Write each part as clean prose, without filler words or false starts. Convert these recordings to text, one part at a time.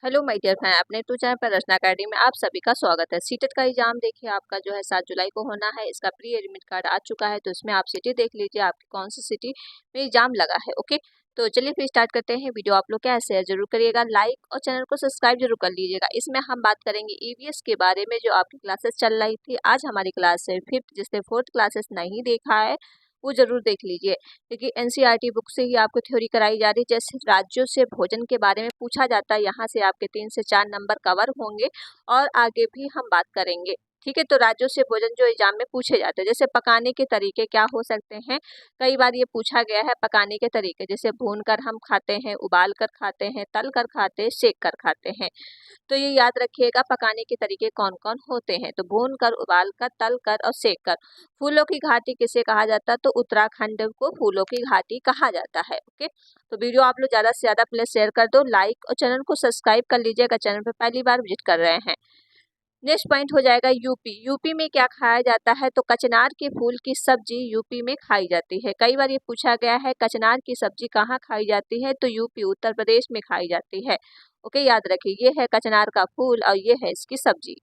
Hello my dear friend, अपने to channel पर रचना academy में आप सभी का स्वागत है। सीटेट का एग्जाम देखिए आपका जो है 7 जुलाई को होना है। इसका प्री एडमिट कार्ड आ चुका है, तो इसमें आप सिटी देख लीजिए आपकी कौन सी सिटी में एग्जाम लगा है। ओके, तो चलिए फिर स्टार्ट करते हैं। वीडियो आप लोग कैसे है जरूर करिएगा, लाइक और चैनल को सब्सक्राइब जरूर कर लीजिएगा। इसमें हम बात करेंगे ईवीएस के बारे में, जो आपकी क्लासेस चल रही थी। आज हमारी क्लास है 5th, जिसने 4th क्लासेस नहीं देखा है वो जरूर देख लीजिए, क्योंकि एनसीईआरटी बुक से ही आपको थ्योरी कराई जा रही है। जैसे राज्यों से भोजन के बारे में पूछा जाता है, यहाँ से आपके 3 से 4 नंबर कवर होंगे और आगे भी हम बात करेंगे। ठीक है, तो राज्यों से भोजन जो एग्जाम में पूछे जाते हैं, जैसे पकाने के तरीके क्या हो सकते हैं। कई बार ये पूछा गया है पकाने के तरीके, जैसे भून कर हम खाते हैं, उबाल कर खाते हैं, तल कर खाते हैं, सेक कर खाते हैं। तो ये याद रखिएगा पकाने के तरीके कौन कौन होते हैं। तो भून कर, उबाल कर, तल कर और सेक कर। फूलों की घाटी किसे कहा जाता है, तो उत्तराखंड को फूलों की घाटी कहा जाता है। ओके, तो वीडियो आप लोग ज्यादा से ज्यादा प्लीज शेयर कर दो, लाइक और चैनल को सब्सक्राइब कर लीजिएगा, चैनल पर पहली बार विजिट कर रहे हैं। नेक्स्ट पॉइंट हो जाएगा यूपी। यूपी में क्या खाया जाता है, तो कचनार के फूल की सब्जी यूपी में खाई जाती है। कई बार ये पूछा गया है कचनार की सब्जी कहाँ खाई जाती है, तो यूपी उत्तर प्रदेश में खाई जाती है। ओके, याद रखिए ये है कचनार का फूल और ये है इसकी सब्जी।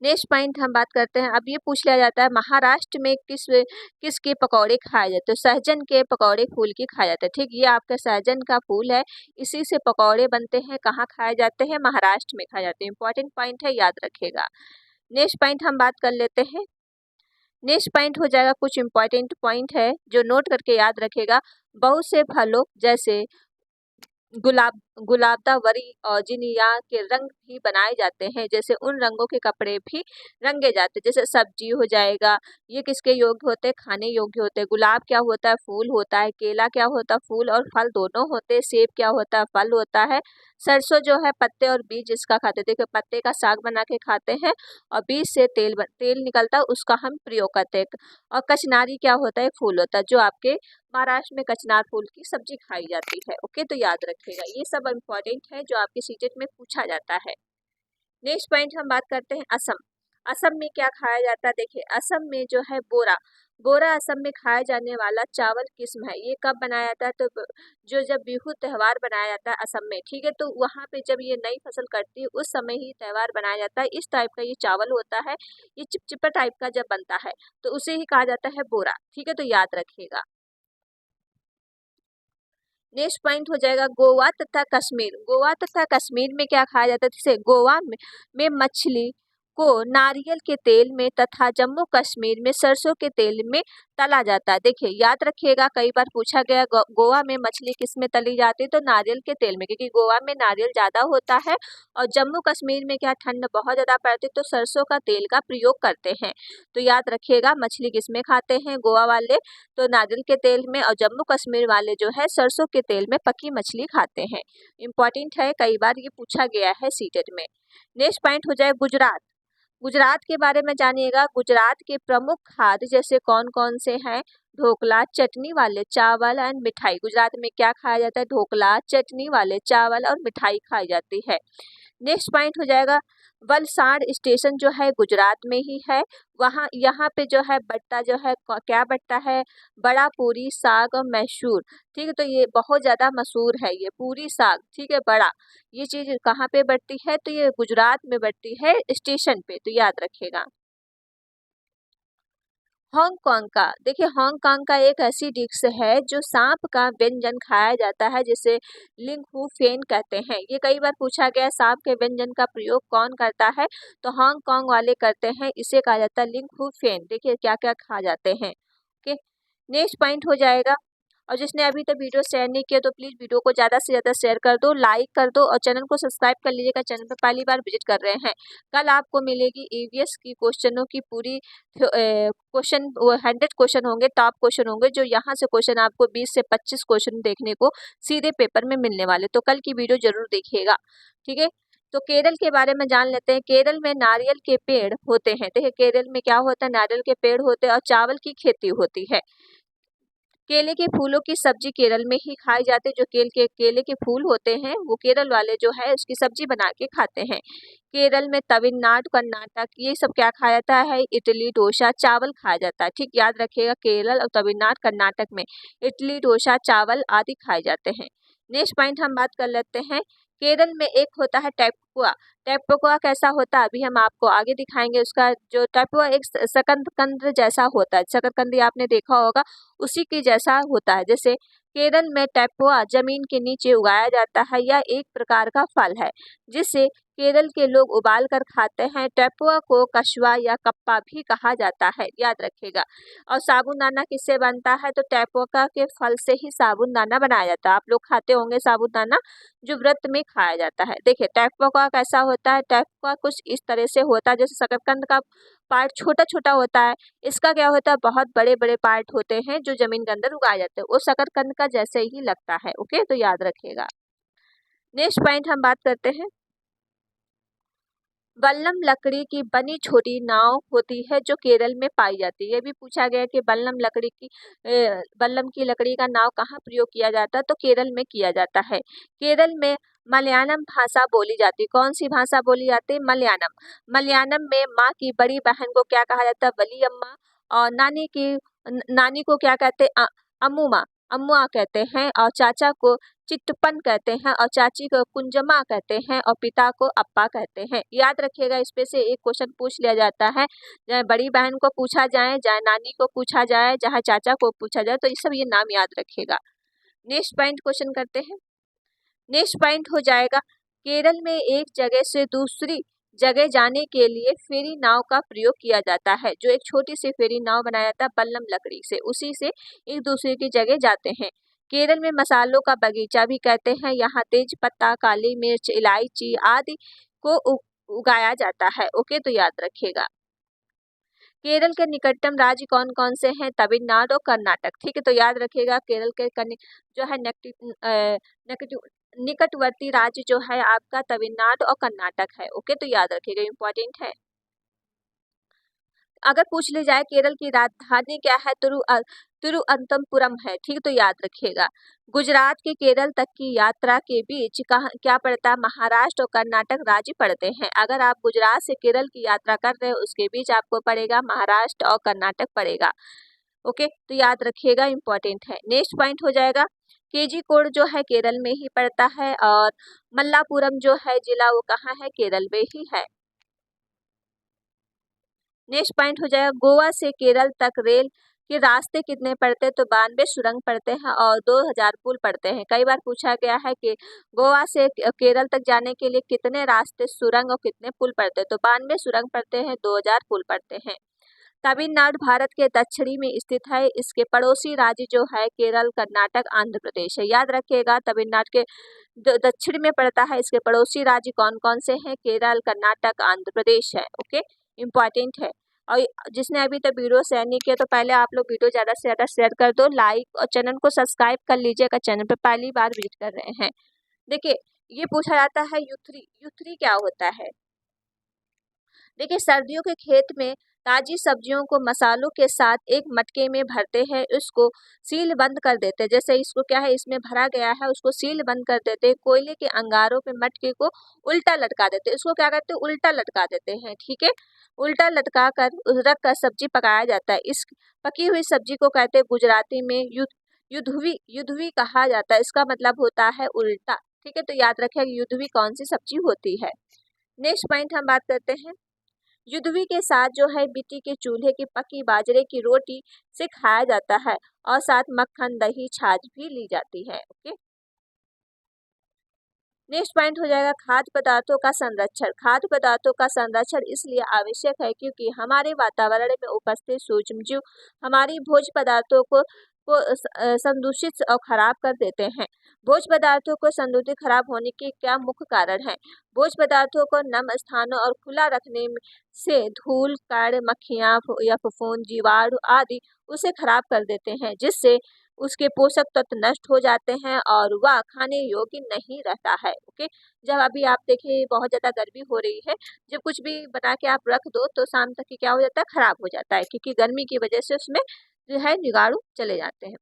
नेक्स्ट पॉइंट हम बात करते हैं। अब ये पूछ लिया जाता है महाराष्ट्र में किसके पकौड़े खाए जाते हैं। सहजन के पकौड़े फूल की खाए जाते हैं। ठीक, ये आपका सहजन का फूल है, इसी से पकौड़े बनते हैं। कहाँ खाए जाते हैं, महाराष्ट्र में खाए जाते हैं। इंपॉर्टेंट पॉइंट है, याद रखिएगा। नेक्स्ट पॉइंट हम बात कर लेते हैं। नेक्स्ट पॉइंट हो जाएगा, कुछ इंपॉर्टेंट पॉइंट है जो नोट करके याद रखेगा। बहुत से फलों जैसे गुलाबदावरी और जिनिया के रंग भी बनाए जाते हैं, जैसे उन रंगों के कपड़े भी रंगे जाते हैं। जैसे सब्जी हो जाएगा, ये किसके योग्य होते हैं, खाने योग्य होते हैं। गुलाब क्या होता है, फूल होता है। केला क्या होता है, फूल और फल दोनों होते हैं। सेब क्या होता है, फल होता है। सरसों जो है पत्ते और बीज इसका खाते हैं। देखिए पत्ते का साग बना के खाते हैं और बीज से तेल निकलता है, उसका हम प्रयोग करते हैं। और कचनारी क्या होता है, फूल होता है, जो आपके महाराष्ट्र में कचनार फूल की सब्जी खाई जाती है। ओके, तो याद रखिएगा, ये सब इम्पोर्टेंट है जो आपके सीटेट में पूछा जाता है। नेक्स्ट पॉइंट हम बात करते हैं असम। असम में क्या खाया जाता है, देखिए असम में जो है बोरा। बोरा असम में खाया जाने वाला चावल किस्म है। ये कब बनाया जाता है, तो जो जब बिहू त्योहार बनाया जाता है असम में, ठीक है, तो वहाँ पे जब ये नई फसल कटती है उस समय ही त्योहार बनाया जाता है। इस टाइप का ये चावल होता है, ये चिपचिपा टाइप का जब बनता है तो उसे ही कहा जाता है बोरा। ठीक है, तो याद रखिएगा। नेक्स्ट पॉइंट हो जाएगा गोवा तथा कश्मीर। गोवा तथा कश्मीर में क्या खाया जाता है, जैसे गोवा में मछली को नारियल के तेल में तथा जम्मू कश्मीर में सरसों के तेल में तला जाता है। देखिए याद रखिएगा, कई बार पूछा गया गोवा में मछली किस में तली जाती है, तो नारियल के तेल में, क्योंकि गोवा में नारियल ज्यादा होता है। और जम्मू कश्मीर में क्या ठंड बहुत ज्यादा पड़ती है, तो सरसों का तेल का प्रयोग करते हैं। तो याद रखिएगा मछली किस में खाते हैं गोवा वाले, तो नारियल के तेल में, और जम्मू कश्मीर वाले जो है सरसों के तेल में पकी मछली खाते हैं। इंपॉर्टेंट है, कई बार ये पूछा गया है सीटेट में। नेक्स्ट पॉइंट हो जाए गुजरात। गुजरात के बारे में जानिएगा। गुजरात के प्रमुख खाद्य जैसे कौन कौन से हैं, ढोकला, चटनी वाले चावल एंड मिठाई। गुजरात में क्या खाया जाता है, ढोकला, चटनी वाले चावल और मिठाई खाई जाती है। नेक्स्ट पॉइंट हो जाएगा वलसाड़ स्टेशन जो है गुजरात में ही है। वहाँ यहाँ पे जो है बट्टा जो है क्या बट्टा है, बड़ा पूरी साग और मैसूर। ठीक है, तो ये बहुत ज्यादा मशहूर है, ये पूरी साग, ठीक है, बड़ा। ये चीज कहाँ पे बढ़ती है, तो ये गुजरात में बढ़ती है स्टेशन पे, तो याद रखेगा। हांगकांग का, देखिए हांगकांग का एक ऐसी डिश है जो सांप का व्यंजन खाया जाता है, जिसे लिंग हु फेन कहते हैं। ये कई बार पूछा गया सांप के व्यंजन का प्रयोग कौन करता है, तो हांगकांग वाले करते हैं, इसे कहा जाता है लिंग हु फेन। देखिए क्या क्या खा जाते हैं। ओके, नेक्स्ट पॉइंट हो जाएगा। और जिसने अभी तक वीडियो शेयर नहीं किया तो प्लीज वीडियो को ज्यादा से ज्यादा शेयर कर दो, लाइक कर दो और चैनल को सब्सक्राइब कर लीजिएगा, चैनल पर पहली बार विजिट कर रहे हैं। कल आपको मिलेगी ईवीएस की क्वेश्चनों की पूरी क्वेश्चन, 100 क्वेश्चन होंगे, टॉप क्वेश्चन होंगे, जो यहाँ से क्वेश्चन आपको 20 से 25 क्वेश्चन देखने को सीधे पेपर में मिलने वाले। तो कल की वीडियो जरूर देखिएगा, ठीक है। तो केरल के बारे में जान लेते हैं। केरल में नारियल के पेड़ होते हैं। देखिए केरल में क्या होता है, नारियल के पेड़ होते हैं और चावल की खेती होती है। केले के फूलों की सब्जी केरल में ही खाई जाती है। जो केले के फूल होते हैं वो केरल वाले जो है उसकी सब्जी बना के खाते हैं। केरल में तमिलनाडु, कर्नाटक, ये सब क्या खाया जाता है, इडली, डोसा, चावल खाया जाता है। ठीक, याद रखिएगा केरल और तमिलनाडु, कर्नाटक में इडली, डोसा, चावल आदि खाए जाते हैं। नेक्स्ट पॉइंट हम बात कर लेते हैं केरल में एक होता है टैपुआ। टैपुआ कैसा होता है अभी हम आपको आगे दिखाएंगे। उसका जो टैपुआ एक शकरकंद जैसा होता है, शकरकंदी आपने देखा होगा, उसी के जैसा होता है। जैसे केरल में टैपुआ जमीन के नीचे उगाया जाता है। यह एक प्रकार का फल है जिसे केरल के लोग उबाल कर खाते हैं। टैपुआ को कछुआ या कप्पा भी कहा जाता है, याद रखिएगा। और साबूदाना किससे बनता है? तो टैपुआ के फल से ही साबूदाना बनाया जाता है। आप लोग खाते होंगे साबूदाना, जो व्रत में खाया जाता है। देखिए टैपुआ कैसा होता है, टैपुआ कुछ इस तरह से होता है। जैसे शकरकंद का पार्ट छोटा छोटा होता है, इसका क्या होता है, बहुत बड़े बड़े पार्ट होते हैं जो जमीन के अंदर उगाए जाते हैं। वो शकरकंद का जैसे ही लगता है। ओके, तो याद रखिएगा। नेक्स्ट पॉइंट हम बात करते हैं। बल्लम लकड़ी की बनी छोटी नाव होती है जो केरल में पाई जाती है। ये भी पूछा गया कि बल्लम की लकड़ी का नाव कहाँ प्रयोग किया जाता है? तो केरल में किया जाता है। केरल में मलयालम भाषा बोली जाती है। कौन सी भाषा बोली जाती है? मलयालम। मलयालम में माँ की बड़ी बहन को क्या कहा जाता है? वलियम्मा। और नानी को क्या कहते हैं? अम्मुमा। अम्मुआ कहते हैं। और चाचा को चिट्टपन कहते हैं। और चाची को कुंजमा कहते हैं। और पिता को अप्पा कहते हैं। याद रखिएगा, इस पे से एक क्वेश्चन पूछ लिया जाता है। चाहे बड़ी बहन को पूछा जाए, चाहे नानी को पूछा जाए, चाहे चाचा को पूछा जाए, तो ये सब ये नाम याद रखिएगा। नेक्स्ट पॉइंट क्वेश्चन करते हैं। नेक्स्ट पॉइंट हो जाएगा, केरल में एक जगह से दूसरी जगह जाने के लिए फेरी नाव का प्रयोग किया जाता है। जो एक छोटी सी फेरी नाव बनाया जाता है बल्लम लकड़ी से, उसी से एक दूसरे की जगह जाते हैं। केरल में मसालों का बगीचा भी कहते हैं। यहाँ तेज पत्ता, काली मिर्च, इलायची आदि को उगाया जाता है। ओके, तो याद रखिएगा। केरल के निकटतम राज्य कौन कौन से हैं? तमिलनाडु और कर्नाटक। ठीक है, तो याद रखिएगा केरल के जो है निकटवर्ती राज्य जो है आपका तमिलनाडु और कर्नाटक है। ओके, तो याद रखिएगा, इम्पोर्टेंट है। अगर पूछ ली जाए केरल की राजधानी क्या है? तिरुअनंतपुरम है। ठीक, तो याद रखिएगा। गुजरात के केरल तक की यात्रा के बीच क्या पड़ता है? महाराष्ट्र और कर्नाटक राज्य पड़ते हैं। अगर आप गुजरात से केरल की यात्रा कर रहे हो, उसके बीच आपको पड़ेगा महाराष्ट्र और कर्नाटक पड़ेगा। ओके, तो याद रखिएगा, इंपॉर्टेंट है। नेक्स्ट पॉइंट हो जाएगा, कोड जो है केरल में ही पड़ता है। और मल्लापुरम जो है जिला, वो कहाँ है? केरल में ही है। नेक्स्ट पॉइंट हो जाएगा, गोवा से केरल तक रेल के रास्ते कितने पड़ते हैं? तो 92 सुरंग पड़ते हैं और 2000 पुल पड़ते हैं। कई बार पूछा गया है कि गोवा से केरल तक जाने के लिए कितने रास्ते, सुरंग और कितने पुल पड़ते हैं? तो 92 सुरंग पड़ते हैं, 2000 पुल पड़ते हैं। तमिलनाडु भारत के दक्षिणी में स्थित है। इसके पड़ोसी राज्य जो है केरल, कर्नाटक, आंध्र प्रदेश है। याद रखिएगा, तमिलनाडु के दक्षिण में पड़ता है। इसके पड़ोसी राज्य कौन कौन से हैं? केरल, कर्नाटक, आंध्र प्रदेश है। ओके, इम्पॉर्टेंट है। और जिसने अभी तक वीडियो शेयर नहीं किया, तो पहले आप लोग वीडियो ज़्यादा से ज़्यादा शेयर कर दो, लाइक और चैनल को सब्सक्राइब कर लीजिएगा, चैनल पर पहली बार विजिट कर रहे हैं। देखिए, ये पूछा जाता है युथरी। युथरी क्या होता है? देखिए, सर्दियों के खेत में ताजी सब्जियों को मसालों के साथ एक मटके में भरते हैं, उसको सील बंद कर देते हैं। जैसे इसको क्या है, इसमें भरा गया है, उसको सील बंद कर देते हैं। कोयले के अंगारों पे मटके को उल्टा लटका देते हैं। इसको क्या कहते हैं? उल्टा लटका देते हैं। ठीक है, उल्टा लटका कर रख कर सब्जी पकाया जाता है। इस पकी हुई सब्जी को कहते हैं गुजराती में युद्धवी। युद्धवी कहा जाता है। इसका मतलब होता है उल्टा। ठीक है, तो याद रखें युद्धवी कौन सी सब्जी होती है। नेक्स्ट पॉइंट हम बात करते हैं, युद्धवी के साथ जो है मिट्टी के चूल्हे की पकी बाजरे की रोटी से खाया जाता है और साथ मक्खन, दही, छाछ भी ली जाती है। ओके, नेक्स्ट पॉइंट हो जाएगा खाद्य पदार्थों का संरक्षण। खाद्य पदार्थों का संरक्षण इसलिए आवश्यक है क्योंकि हमारे वातावरण में उपस्थित सूक्ष्मजीव हमारी भोज्य पदार्थों को संदूषित और खराब कर देते हैं। भोज्य पदार्थों को संदूषित खराब होने के क्या मुख्य कारण है? भोज्य पदार्थों को नम स्थानों और खुला रखने से धूल, कण, मक्खियाँ या फफूंद, जीवाणु आदि उसे खराब कर देते हैं, जिससे उसके पोषक तत्व नष्ट हो जाते हैं और वह खाने योग्य नहीं रहता है। ओके, जब अभी आप देखिए बहुत ज़्यादा गर्मी हो रही है, जब कुछ भी बना के आप रख दो तो शाम तक क्या हो जाता है? खराब हो जाता है, क्योंकि गर्मी की वजह से उसमें जो है जीवाणु चले जाते हैं।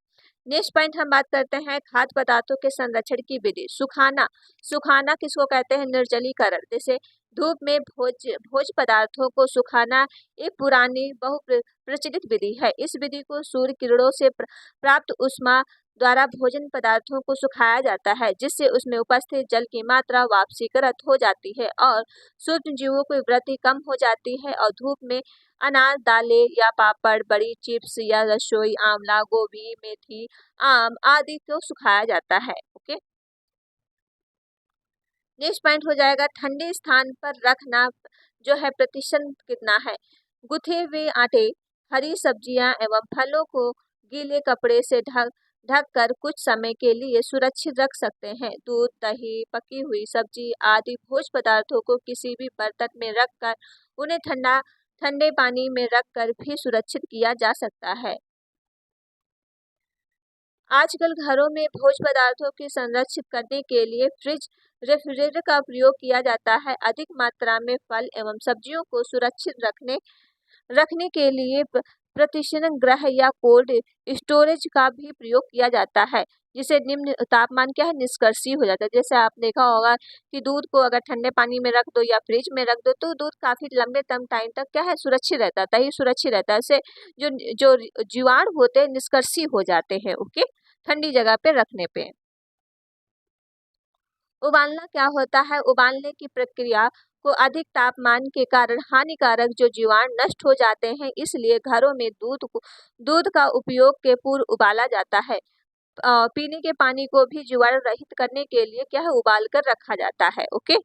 नेक्स्ट पॉइंट हम बात करते हैं खाद्य पदार्थों के संरक्षण की विधि। सुखाना। सुखाना किसको कहते हैं? निर्जलीकरण। जैसे धूप में भोज पदार्थों को सुखाना एक पुरानी प्रचलित विधि है। इस विधि को सूर्य किरणों से प्राप्त उष्मा द्वारा भोजन पदार्थों को सुखाया जाता है, जिससे उसमें उपस्थित जल की मात्रा वाष्पीकृत हो जाती है और सूक्ष्म जीवों की वृद्धि कम हो जाती है। और धूप में अनाज, दालें या पापड़, बड़ी, चिप्स या रसोई, आंवला, गोभी, मेथी, आम आदि को सुखाया जाता है। ओके, नेक्स्ट पॉइंट हो जाएगा ठंडे स्थान पर रखना जो है प्रतिशत कितना है। गुथे हुए आटे, हरी सब्जियां एवं फलों को गीले कपड़े से ढक कर कुछ समय के लिए सुरक्षित रख सकते हैं। दूध, दही, पकी हुई सब्जी आदि भोज्य पदार्थों को किसी भी बर्तन में रखकर उन्हें ठंडे पानी में रखकर भी सुरक्षित किया जा सकता है। आजकल घरों में भोज्य पदार्थों को संरक्षित करने के लिए फ्रिज, रेफ्रिजरेटर का प्रयोग किया जाता है। अधिक मात्रा में फल एवं सब्जियों को सुरक्षित रखने के लिए प्रतिशीतन गृह या कोल्ड स्टोरेज का भी प्रयोग किया जाता है, जिसे निम्न तापमान क्या है, निष्कर्षी हो जाता है। जैसे आप देखा होगा कि दूध को अगर ठंडे पानी में रख दो या फ्रिज में रख दो तो दूध काफी लंबे टाइम तक क्या है, सुरक्षित रहता है, दही सुरक्षित रहता है। इससे जो जो जीवाणु होते हैं निष्कर्षी हो जाते हैं। ओके, ठंडी जगह पे रखने पे। उबालना क्या होता है? उबालने की प्रक्रिया को अधिक तापमान के कारण हानिकारक जो जीवाणु नष्ट हो जाते हैं, इसलिए घरों में दूध का उपयोग के पूर्व उबाला जाता है। पीने के पानी को भी जीवाणु रहित करने के लिए क्या है, उबाल कर रखा जाता है। ओके,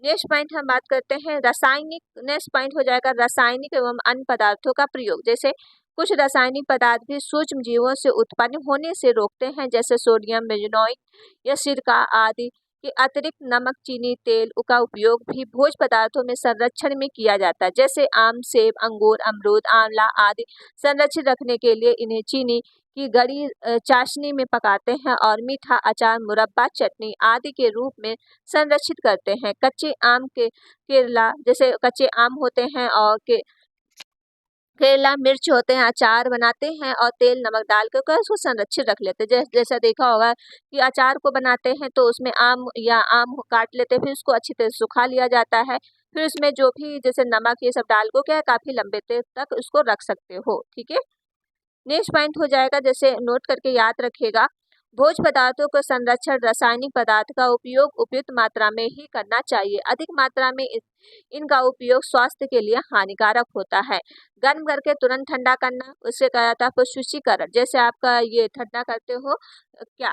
नेक्स्ट पॉइंट हम बात करते हैं रासायनिक। नेक्स्ट पॉइंट हो जाएगा रासायनिक एवं अन्य पदार्थों का प्रयोग। जैसे कुछ रासायनिक पदार्थ भी सूक्ष्म जीवों से उत्पन्न होने से रोकते हैं, जैसे सोडियम बेंजोइक या सिरका आदि के अतिरिक्त नमक, चीनी, तेल का उपयोग भी भोज्य पदार्थों में संरक्षण में किया जाता है। जैसे आम, सेब, अंगूर, अमरूद, आंवला आदि संरक्षित रखने के लिए इन्हें चीनी की गड़ी चाशनी में पकाते हैं और मीठा, अचार, मुरब्बा, चटनी आदि के रूप में संरक्षित करते हैं। कच्चे आम के केरला, जैसे कच्चे आम होते हैं और केरला मिर्च होते हैं, अचार बनाते हैं और तेल नमक डाल कर उसको संरक्षित रख लेते हैं। जैसा देखा होगा कि अचार को बनाते हैं तो उसमें आम काट लेते हैं, फिर उसको अच्छी तरह से सुखा लिया जाता है, फिर उसमें जो भी जैसे नमक ये सब डाल को क्या है, काफी लंबे देर तक उसको रख सकते हो। ठीक है, नेक्स्ट पॉइंट हो जाएगा, जैसे नोट करके याद रखिएगा, भोज्य पदार्थों को संरक्षण रासायनिक पदार्थ का उपयोग उपयुक्त मात्रा में ही करना चाहिए। अधिक मात्रा में इनका उपयोग स्वास्थ्य के लिए हानिकारक होता है। गर्म करके तुरंत ठंडा करना, उससे क्या जाता है प्रसुषीकरण। जैसे आपका ये ठंडा करते हो क्या,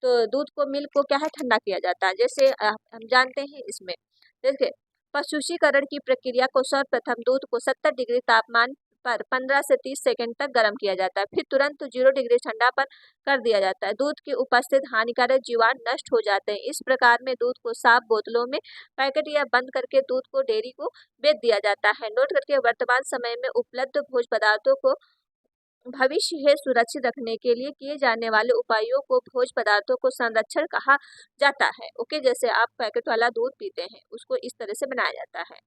तो दूध को, मिल्क को क्या है, ठंडा किया जाता है। जैसे हम जानते हैं इसमें देखिए प्रसुषीकरण की प्रक्रिया को सर्वप्रथम दूध को 70 डिग्री तापमान पर 15 से 30 सेकंड तक गर्म किया जाता है, फिर तुरंत 0 डिग्री ठंडा पर कर दिया जाता है। दूध के उपस्थित हानिकारक जीवाणु नष्ट हो जाते हैं। इस प्रकार में दूध को साफ बोतलों में पैकेट या बंद करके दूध को डेयरी को बेच दिया जाता है। नोट करके वर्तमान समय में उपलब्ध भोज्य पदार्थों को भविष्य है सुरक्षित रखने के लिए किए जाने वाले उपायों को भोज्य पदार्थों को संरक्षण कहा जाता है। ओके, जैसे आप पैकेट वाला दूध पीते हैं उसको इस तरह से बनाया जाता है।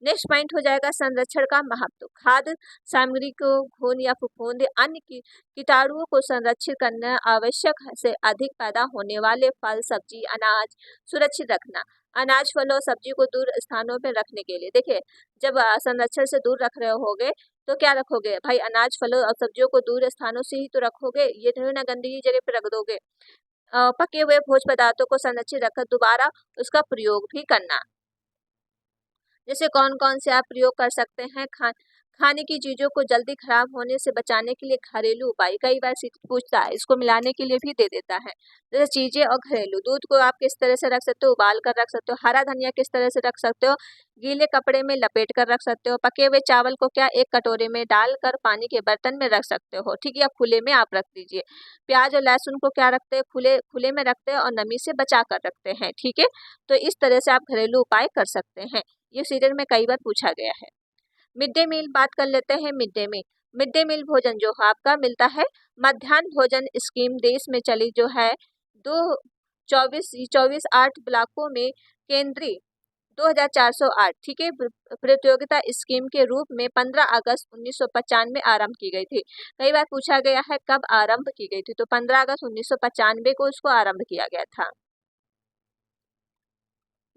नेक्स्ट पॉइंट हो जाएगा संरक्षण का महत्व। खाद्य सामग्री को घुन या फफूंद अन्य कीटाणुओं को संरक्षित करना आवश्यक से अधिक पैदा होने वाले फल, सब्जी, अनाज सुरक्षित रखना। अनाज, फल और सब्जी को दूर स्थानों पर रखने के लिए देखिए, जब संरक्षण से दूर रख रहे होगे तो क्या रखोगे भाई, अनाज, फलों और सब्जियों को दूर स्थानों से ही तो रखोगे, ये थोड़ी ना गंदगी जगह पे रख दोगे। पके हुए भोज्य पदार्थों को संरक्षित रखकर दोबारा उसका प्रयोग भी करना। जैसे कौन कौन से आप प्रयोग कर सकते हैं, खाने की चीजों को जल्दी खराब होने से बचाने के लिए घरेलू उपाय। कई बार पूछता है, इसको मिलाने के लिए भी दे देता है। जैसे चीजें और घरेलू, दूध को आप किस तरह से रख सकते हो, उबाल कर रख सकते हो। हरा धनिया किस तरह से रख सकते हो, गीले कपड़े में लपेट कर रख सकते हो। पके हुए चावल को क्या एक कटोरे में डालकर पानी के बर्तन में रख सकते हो, ठीक है, या खुले में आप रख दीजिए। प्याज और लहसुन को क्या रखते हैं, खुले में रखते हैं और नमी से बचा कर रखते हैं। ठीक है, तो इस तरह से आप घरेलू उपाय कर सकते हैं। ये सीरियल में कई बार पूछा गया है। मिड डे मील बात कर लेते हैं। मिड डे मील भोजन जो आपका मिलता है, मध्याह्न भोजन स्कीम देश में चली जो है 24/8 ब्लॉकों में केंद्रीय 2408, ठीक है, प्रतियोगिता स्कीम के रूप में 15 अगस्त 1995 आरंभ की गई थी। कई बार पूछा गया है कब आरंभ की गई थी, तो 15 अगस्त 1995 को इसको आरंभ किया गया था।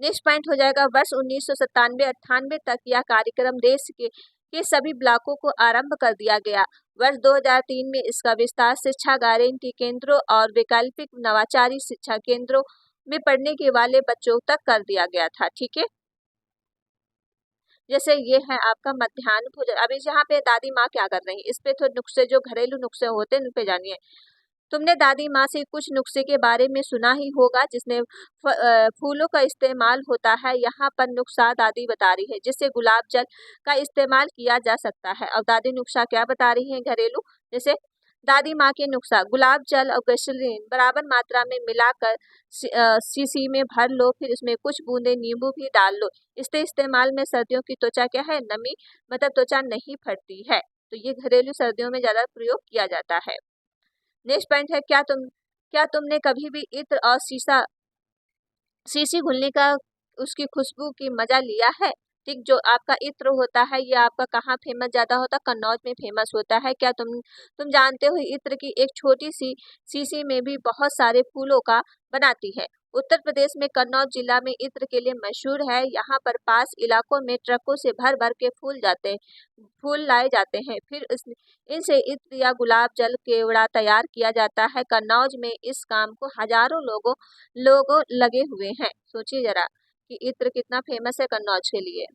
नेक्स्ट पॉइंट हो जाएगा वर्ष 1997-98 तक यह कार्यक्रम देश के के सभी ब्लॉकों को आरंभ कर दिया गया। वर्ष 2003 में इसका विस्तार शिक्षा गारंटी केंद्रों और वैकल्पिक नवाचारी शिक्षा केंद्रों में पढ़ने के वाले बच्चों तक कर दिया गया था। ठीक है, जैसे ये है आपका मध्याह्न भोजन। अभी यहाँ पे दादी माँ क्या कर रही है, इस पे तो नुस्खे, जो घरेलू नुस्खे होते हैं उन पे जानिए। तुमने दादी माँ से कुछ नुस्खे के बारे में सुना ही होगा, जिसमें फूलों का इस्तेमाल होता है। यहाँ पर नुस्खा दादी बता रही है, जिससे गुलाब जल का इस्तेमाल किया जा सकता है। और दादी नुस्खा क्या बता रही है घरेलू, जैसे दादी माँ के नुस्खा, गुलाब जल और ग्लिसरीन बराबर मात्रा में मिलाकर शीशी में भर लो, फिर इसमें कुछ बूंदे नींबू भी डाल लो। इसके इस्तेमाल में सर्दियों की त्वचा क्या है, नमी, मतलब त्वचा नहीं फटती है। तो ये घरेलू सर्दियों में ज्यादा प्रयोग किया जाता है। नेक्स्ट पॉइंट है, क्या तुमने कभी भी इत्र और शीशी घुलने का, उसकी खुशबू की मजा लिया है। ठीक, जो आपका इत्र होता है ये आपका कहाँ फेमस ज्यादा होता है, कन्नौज में फेमस होता है। क्या तुम जानते हो इत्र की एक छोटी सी शीशी में भी बहुत सारे फूलों का बनाती है। उत्तर प्रदेश में कन्नौज जिला में इत्र के लिए मशहूर है। यहाँ पर पास इलाकों में ट्रकों से भर भर के फूल लाए जाते हैं, फिर इनसे इत्र या गुलाब जल केवड़ा तैयार किया जाता है। कन्नौज में इस काम को हजारों लोगों लगे हुए हैं। सोचिए जरा कि इत्र कितना फेमस है कन्नौज के लिए।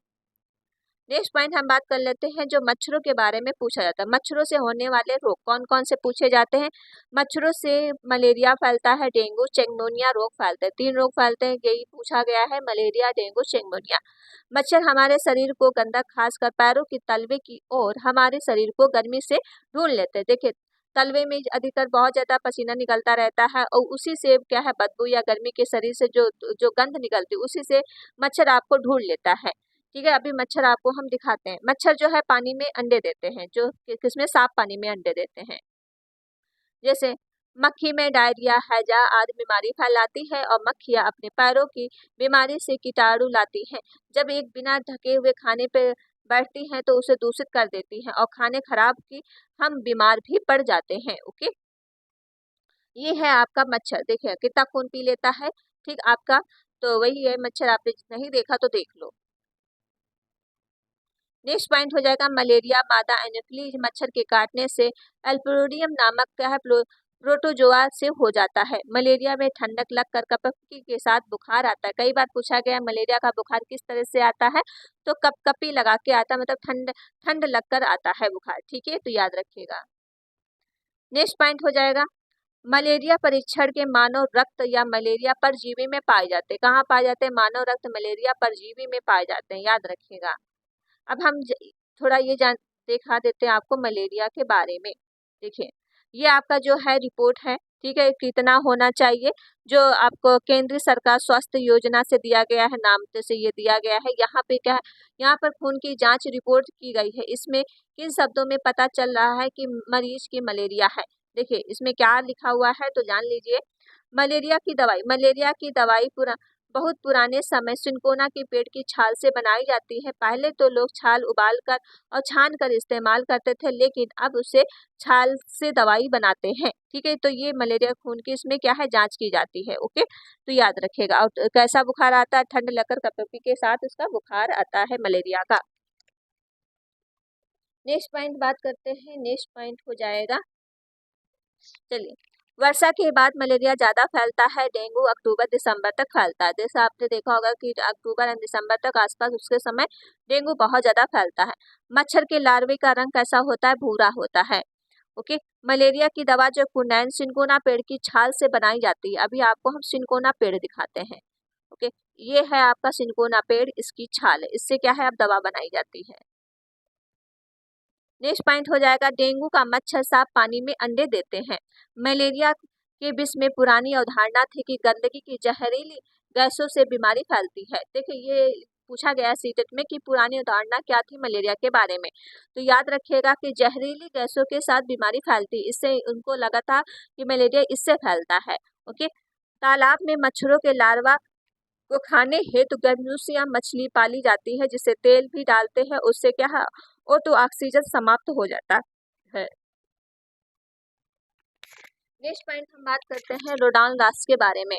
नेक्स्ट पॉइंट हम बात कर लेते हैं, जो मच्छरों के बारे में पूछा जाता है। मच्छरों से होने वाले रोग कौन कौन से पूछे जाते हैं। मच्छरों से मलेरिया फैलता है, डेंगू चिकनगुनिया रोग फैलते हैं। 3 रोग फैलते हैं, यही पूछा गया है, मलेरिया, डेंगू, चिकनगुनिया। मच्छर हमारे शरीर को गंदा, खासकर पैरों की तलवे की ओर हमारे शरीर को गर्मी से ढूंढ लेते हैं। देखिए, तलवे में अधिकतर बहुत ज्यादा पसीना निकलता रहता है, और उसी से क्या है, बदबू या गर्मी के शरीर से जो जो गंध निकलती है, उसी से मच्छर आपको ढूंढ लेता है। ठीक है, अभी मच्छर आपको हम दिखाते हैं। मच्छर जो है पानी में अंडे देते हैं, जो किसमें, साफ पानी में अंडे देते हैं। जैसे मक्खी में डायरिया, हैजा आदि बीमारी फैलाती है, और मक्खियां अपने पैरों की बीमारी से कीटाणु लाती हैं। जब एक बिना ढके हुए खाने पे बैठती हैं तो उसे दूषित कर देती हैं, और खाने खराब की हम बीमार भी पड़ जाते हैं। ओके, ये है आपका मच्छर। देखिए कितना खून पी लेता है। ठीक, आपका तो वही है मच्छर, आपने नहीं देखा तो देख लो। नेक्स्ट पॉइंट हो जाएगा मलेरिया। मादा एनोफिलीज मच्छर के काटने से एल्पोरिडियम नामक क्या है, प्रोटोजोआ से हो जाता है। मलेरिया में ठंडक लगकर कपकपी के साथ बुखार आता है। कई बार पूछा गया मलेरिया का बुखार किस तरह से आता है, तो कपकपी लगा के आता है, मतलब ठंड ठंड लगकर आता है बुखार। ठीक है, तो याद रखिएगा। नेक्स्ट पॉइंट हो जाएगा मलेरिया परीक्षण के मानव रक्त या मलेरिया परजीवी में पाए जाते हैं। कहाँ पाए जाते हैं, मानव रक्त मलेरिया परजीवी में पाए जाते हैं, याद रखिएगा। अब हम थोड़ा ये दिखा देते हैं आपको मलेरिया के बारे में। देखिए, ये आपका जो है रिपोर्ट है, ठीक है, कितना होना चाहिए, जो आपको केंद्रीय सरकार स्वास्थ्य योजना से दिया गया है, नाम से ये दिया गया है। यहाँ पे क्या है, यहाँ पर खून की जांच रिपोर्ट की गई है। इसमें किन शब्दों में पता चल रहा है कि मरीज की मलेरिया है। देखिए इसमें क्या लिखा हुआ है तो जान लीजिए। मलेरिया की दवाई बहुत पुराने समय सिनकोना के पेड़ की छाल से बनाई जाती है। पहले तो लोग छाल उबाल कर और छान कर इस्तेमाल करते थे, लेकिन अब उसे छाल से दवाई बनाते हैं। ठीक है, तो ये मलेरिया खून की इसमें क्या है, जांच की जाती है। ओके, तो याद रखिएगा। और कैसा बुखार आता है, ठंड लगकर कपकपी के साथ उसका बुखार आता है मलेरिया का। नेक्स्ट पॉइंट बात करते हैं। नेक्स्ट पॉइंट हो जाएगा, चलिए, वर्षा के बाद मलेरिया ज्यादा फैलता है। डेंगू अक्टूबर दिसंबर तक फैलता है। जैसे आपने देखा होगा कि अक्टूबर एंड दिसंबर तक आसपास उसके समय डेंगू बहुत ज्यादा फैलता है। मच्छर के लार्वे का रंग कैसा होता है, भूरा होता है। ओके, मलेरिया की दवा जो क्विनैन सिनकोना पेड़ की छाल से बनाई जाती है। अभी आपको हम सिनकोना पेड़ दिखाते हैं। ओके, ये है आपका सिनकोना पेड़, इसकी छाल है, इससे क्या है, अब दवा बनाई जाती है। नेक्स्ट पॉइंट हो जाएगा डेंगू का मच्छर साफ पानी में अंडे देते हैं। मलेरिया के विष में पुरानी अवधारणा थी कि गंदगी की जहरीली गैसों से बीमारी फैलती है। देखिए ये पूछा गया सीटेट में कि पुरानी अवधारणा क्या थी मलेरिया के बारे में, तो याद रखिएगा कि जहरीली गैसों के साथ बीमारी फैलती, इससे उनको लगा था कि मलेरिया इससे फैलता है। ओके, तालाब में मच्छरों के लार्वा को खाने हेतु गंबूसिया मछली पाली जाती है, जिसे तेल भी डालते हैं, उससे क्या है, ऑटो ऑक्सीजन समाप्त हो जाता है। नेक्स्ट पॉइंट हम बात करते हैं रोडान राष्ट्र के बारे में।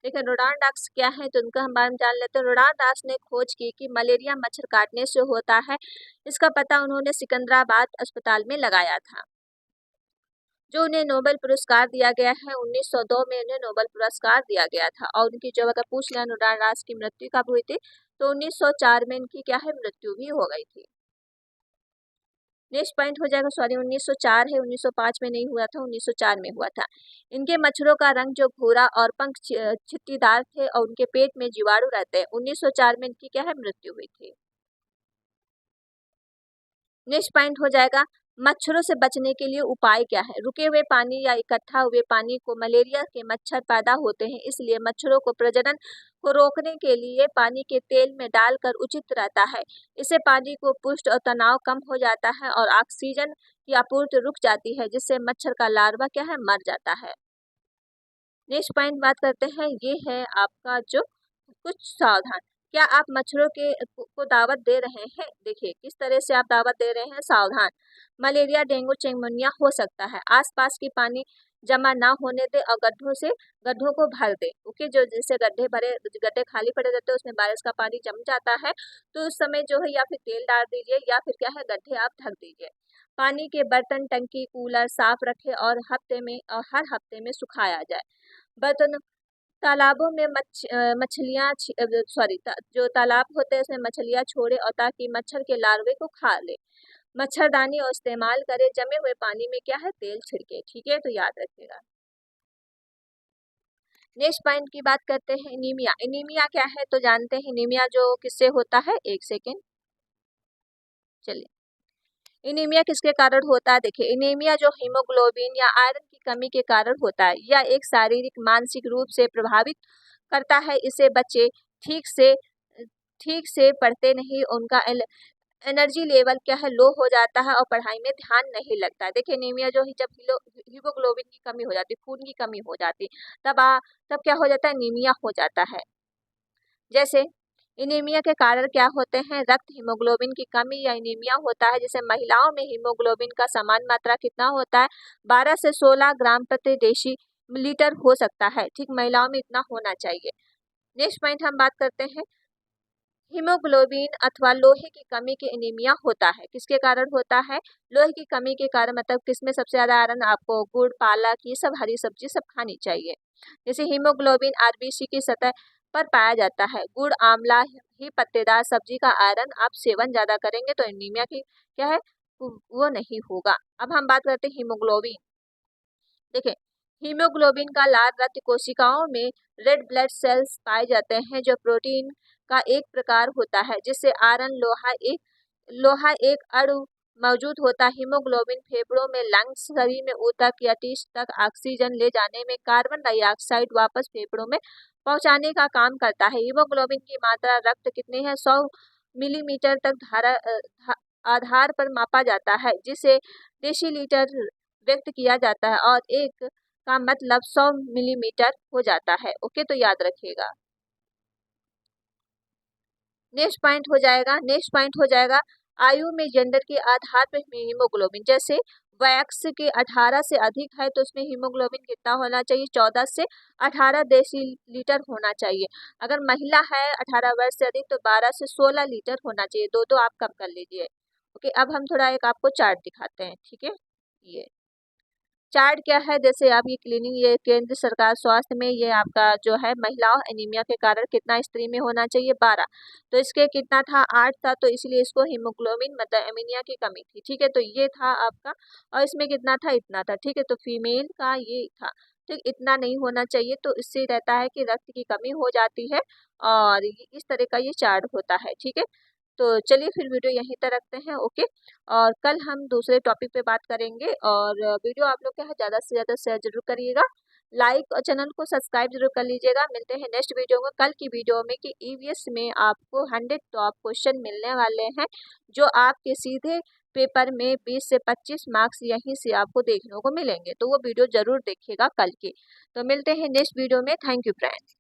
देखिए रोडानडाक्स क्या है तो उनका हम बारे में जान लेते हैं। रोडानडाक्स ने खोज की कि मलेरिया मच्छर काटने से होता है। इसका पता उन्होंने सिकंदराबाद अस्पताल में लगाया था, जो उन्हें नोबेल पुरस्कार दिया गया है। 1902 में उन्हें नोबेल पुरस्कार दिया गया था। और उनकी जो अगर पूछ लें रोडानडाक्स की मृत्यु कब हुई थी तो 1904 में इनकी क्या है मृत्यु भी हो गई थी। नेक्स्ट पॉइंट हो जाएगा, सॉरी 1904 है, 1905 में नहीं हुआ था, 1904 में हुआ था। इनके मच्छरों का रंग जो भूरा और पंख छिट्टीदार थे और उनके पेट में जीवाणु रहते हैं। 1904 में इनकी क्या है मृत्यु हुई थी। नेक्स्ट पॉइंट हो जाएगा, मच्छरों से बचने के लिए उपाय क्या है। रुके हुए पानी या इकट्ठा हुए पानी को मलेरिया के मच्छर पैदा होते हैं, इसलिए मच्छरों को प्रजनन को रोकने के लिए पानी के तेल में डालकर उचित रहता है। इससे पानी को पुष्ट और तनाव कम हो जाता है और ऑक्सीजन की आपूर्ति रुक जाती है, जिससे मच्छर का लार्वा क्या है मर जाता है। नेक्स्ट पॉइंट बात करते हैं, ये है आपका जो कुछ सावधान। क्या आप मच्छरों को दावत दे रहे हैं। देखिए किस तरह से आप दावत दे रहे हैं। सावधान, मलेरिया डेंगू चिकनगुनिया हो सकता है। आसपास की पानी जमा ना होने दे और गड्ढों को भर दे। ओके, जो जैसे गड्ढे खाली पड़े रहते हैं उसमें बारिश का पानी जम जाता है, तो उस समय जो है या फिर तेल डाल दीजिए या फिर क्या है गड्ढे आप ढक दीजिए। पानी के बर्तन टंकी कूलर साफ रखें और हर हफ्ते में सुखाया जाए। बर्तन तालाबों में मछलियाँ जो तालाब होते हैं उसमें मछलियाँ छोड़े और ताकि मच्छर के लार्वे को खा ले। मच्छरदानी और इस्तेमाल करें। जमे हुए पानी में क्या है तेल छिड़के। ठीक है, तो याद रखिएगा। नेक्स्ट पॉइंट की बात करते हैं, एनीमिया। एनीमिया क्या है तो जानते हैं। एनीमिया जो किससे होता है, एक सेकेंड चलिए। एनीमिया किसके कारण होता है। देखिए एनीमिया जो हीमोग्लोबिन या आयरन की कमी के कारण होता है। यह एक शारीरिक मानसिक रूप से प्रभावित करता है। इसे बच्चे ठीक से पढ़ते नहीं, उनका एनर्जी लेवल क्या है लो हो जाता है और पढ़ाई में ध्यान नहीं लगता है। देखिए एनीमिया जो है जब हीमोग्लोबिन की कमी हो जाती है, खून की कमी हो जाती है, तब क्या हो जाता है एनीमिया हो जाता है। जैसे एनीमिया के कारण क्या होते हैं, रक्त हीमोग्लोबिन की कमी या एनीमिया होता है। जैसे महिलाओं में हीमोग्लोबिन का समान मात्रा कितना होता है, 12 से 16 ग्राम प्रति डेसी लीटर हो सकता है। ठीक, महिलाओं में इतना होना चाहिए। नेक्स्ट पॉइंट हम बात करते हैं, हीमोग्लोबिन अथवा लोहे की कमी के एनीमिया होता है। किसके कारण होता है, लोहे की कमी के कारण। मतलब किसमें सबसे ज्यादा आयरन, आपको गुड़ पालक ये सब हरी सब्जी सब खानी चाहिए। जैसे हीमोग्लोबिन आरबीसी की सतह पर पाया जाता है। गुड़ आंवला ही पत्तेदार सब्जी का आयरन आप सेवन ज्यादा करेंगे तो एनीमिया की क्या है वो नहीं होगा। अब हम बात करते हैं हीमोग्लोबिन। देखिए हीमोग्लोबिन का लाल रक्त कोशिकाओं में रेड ब्लड सेल्स पाए जाते हैं, जो प्रोटीन का एक प्रकार होता है, जिससे आयरन लोहा एक अणु मौजूद होता है। हीमोग्लोबिन फेफड़ों में, लंग्स, शरीर में ऊतक या टिश्यू तक ऑक्सीजन ले जाने में, कार्बन डाइऑक्साइड वापस फेफड़ों में पहुंचाने का काम करता है। हीमोग्लोबिन की मात्रा रक्त कितनी है, 100 मिलीमीटर तक आधार पर मापा जाता है, जिसे डेसीलीटर व्यक्त किया जाता है और एक का मतलब 100 मिलीमीटर हो जाता है। ओके, तो याद रखिएगा। नेक्स्ट पॉइंट हो जाएगा आयु में जेंडर के आधार पर हीमोग्लोबिन। जैसे वयस्क के 18 से अधिक है तो उसमें हीमोग्लोबिन कितना होना चाहिए, 14 से 18 डेसीलीटर होना चाहिए। अगर महिला है 18 वर्ष से अधिक तो 12 से 16 लीटर होना चाहिए। दो आप कम कर लीजिए। ओके, अब हम थोड़ा एक आपको चार्ट दिखाते हैं। ठीक है, ये चार्ट क्या है, जैसे आप ये केंद्र सरकार स्वास्थ्य में ये आपका जो है महिलाओं एनीमिया के कारण कितना स्त्री में होना चाहिए 12, तो इसके कितना था 8 था, तो इसलिए इसको हीमोग्लोबिन मतलब एनीमिया की कमी थी। ठीक है, तो ये था आपका और इसमें कितना था इतना था। ठीक है, तो फीमेल का ये था। ठीक, इतना नहीं होना चाहिए, तो इससे रहता है कि रक्त की कमी हो जाती है और इस तरह का ये चार्ट होता है। ठीक है, तो चलिए फिर वीडियो यहीं तक रखते हैं। ओके, और कल हम दूसरे टॉपिक पे बात करेंगे। और वीडियो आप लोग क्या है ज़्यादा से ज़्यादा शेयर जरूर करिएगा, लाइक और चैनल को सब्सक्राइब जरूर कर लीजिएगा। मिलते हैं नेक्स्ट वीडियो में, कल की वीडियो में कि ईवीएस में आपको 100 टॉप क्वेश्चन मिलने वाले हैं, जो आपके सीधे पेपर में 20 से 25 मार्क्स यहीं से आपको देखने को मिलेंगे। तो वो वीडियो जरूर देखिएगा कल की। तो मिलते हैं नेक्स्ट वीडियो में। Thank you friends.